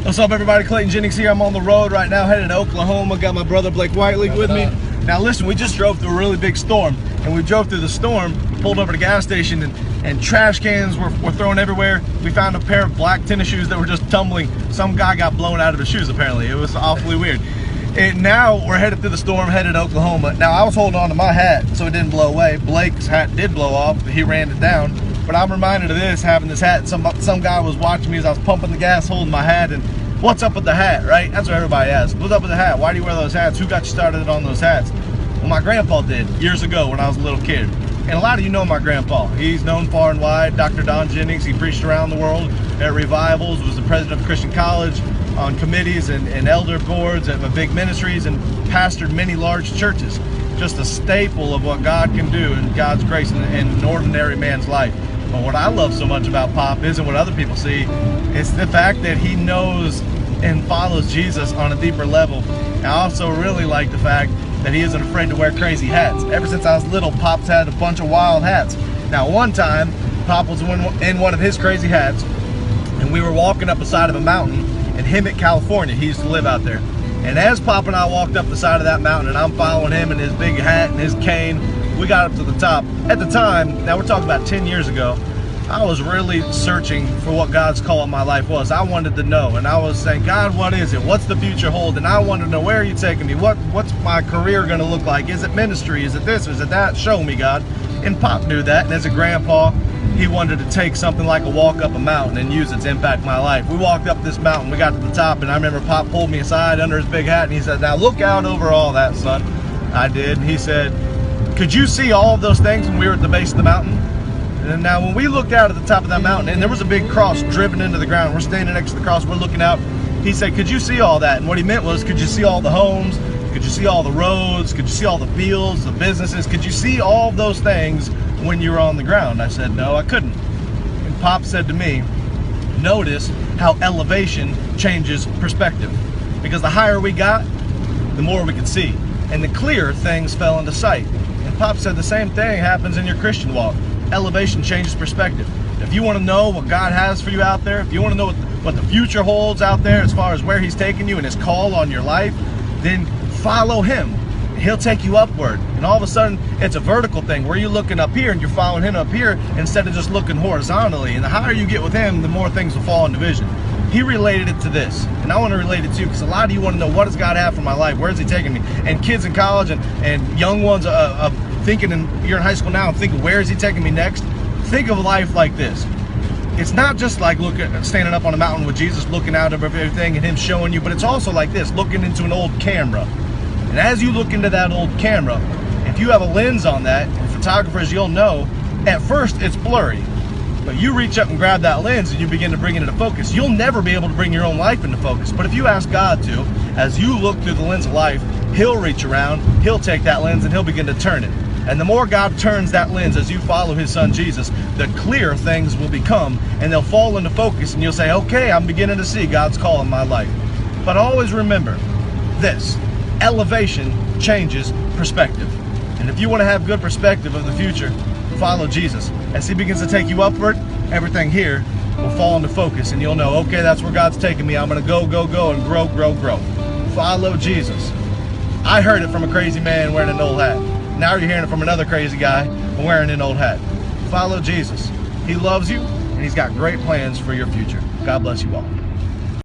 What's up, everybody? Clayton Jennings here. I'm on the road right now, headed to Oklahoma. Got my brother Blake Whiteley with me. Now listen, we just drove through a really big storm, and we drove through the storm, pulled over to the gas station, and trash cans were thrown everywhere. We found a pair of black tennis shoes that were just tumbling. Some guy got blown out of his shoes, apparently. It was awfully weird. And now we're headed through the storm, headed to Oklahoma. Now I was holding on to my hat so it didn't blow away. Blake's hat did blow off, but he ran it down. But I'm reminded of this, having this hat. Some guy was watching me as I was pumping the gas, holding my hat, and what's up with the hat, right? That's what everybody asks. What's up with the hat? Why do you wear those hats? Who got you started on those hats? Well, my grandpa did years ago when I was a little kid. And a lot of you know my grandpa. He's known far and wide, Dr. Don Jennings. He preached around the world at revivals, was the president of Christian College, on committees and elder boards of big ministries, and pastored many large churches. Just a staple of what God can do in God's grace in an ordinary man's life. But what I love so much about Pop isn't what other people see. It's the fact that he knows and follows Jesus on a deeper level. I also really like the fact that he isn't afraid to wear crazy hats. Ever since I was little, Pop's had a bunch of wild hats. Now one time, Pop was in one of his crazy hats, and we were walking up the side of a mountain in Hemet, California. He used to live out there. And as Pop and I walked up the side of that mountain, and I'm following him in his big hat and his cane, we got up to the top. At the time, now we're talking about 10 years ago, I was really searching for what God's call in my life was. I wanted to know, and I was saying, God, what is it? What's the future hold? And I wanted to know, where are you taking me? What's my career going to look like? Is it ministry? Is it this? Is it that? Show me, God. And Pop knew that, and as a grandpa, he wanted to take something like a walk up a mountain and use it to impact my life. We walked up this mountain, we got to the top, and I remember Pop pulled me aside under his big hat, and he said, now look out over all that, son. I did, and he said, could you see all of those things when we were at the base of the mountain? And now when we looked out at the top of that mountain, and there was a big cross driven into the ground, we're standing next to the cross, we're looking out, he said, could you see all that? And what he meant was, could you see all the homes? Could you see all the roads? Could you see all the fields, the businesses? Could you see all of those things when you were on the ground? I said, no, I couldn't. And Pop said to me, notice how elevation changes perspective. Because the higher we got, the more we could see. And the clearer things fell into sight. And Pop said the same thing happens in your Christian walk. Elevation changes perspective. If you want to know what God has for you out there, if you want to know what the future holds out there as far as where he's taking you and his call on your life, then follow him. He'll take you upward. And all of a sudden, it's a vertical thing where you're looking up here and you're following him up here instead of just looking horizontally. And the higher you get with him, the more things will fall in division. He related it to this, and I want to relate it to you, because a lot of you want to know, what does God have for my life? Where is he taking me? And kids in college and young ones thinking, and you're in high school now and thinking, where is he taking me next? Think of life like this. It's not just like standing up on a mountain with Jesus looking out over everything and him showing you, but it's also like this, looking into an old camera. And as you look into that old camera, if you have a lens on that, and photographers, you'll know, at first it's blurry. But you reach up and grab that lens and you begin to bring it into focus. You'll never be able to bring your own life into focus. But if you ask God to, as you look through the lens of life, he'll reach around, he'll take that lens and he'll begin to turn it. And the more God turns that lens as you follow his son Jesus, the clearer things will become, and they'll fall into focus, and you'll say, okay, I'm beginning to see God's call in my life. But always remember this, elevation changes perspective. And if you want to have good perspective of the future, follow Jesus. As he begins to take you upward, everything here will fall into focus, and you'll know, okay, that's where God's taking me. I'm going to go, and grow. Follow Jesus. I heard it from a crazy man wearing an old hat. Now you're hearing it from another crazy guy wearing an old hat. Follow Jesus. He loves you, and he's got great plans for your future. God bless you all.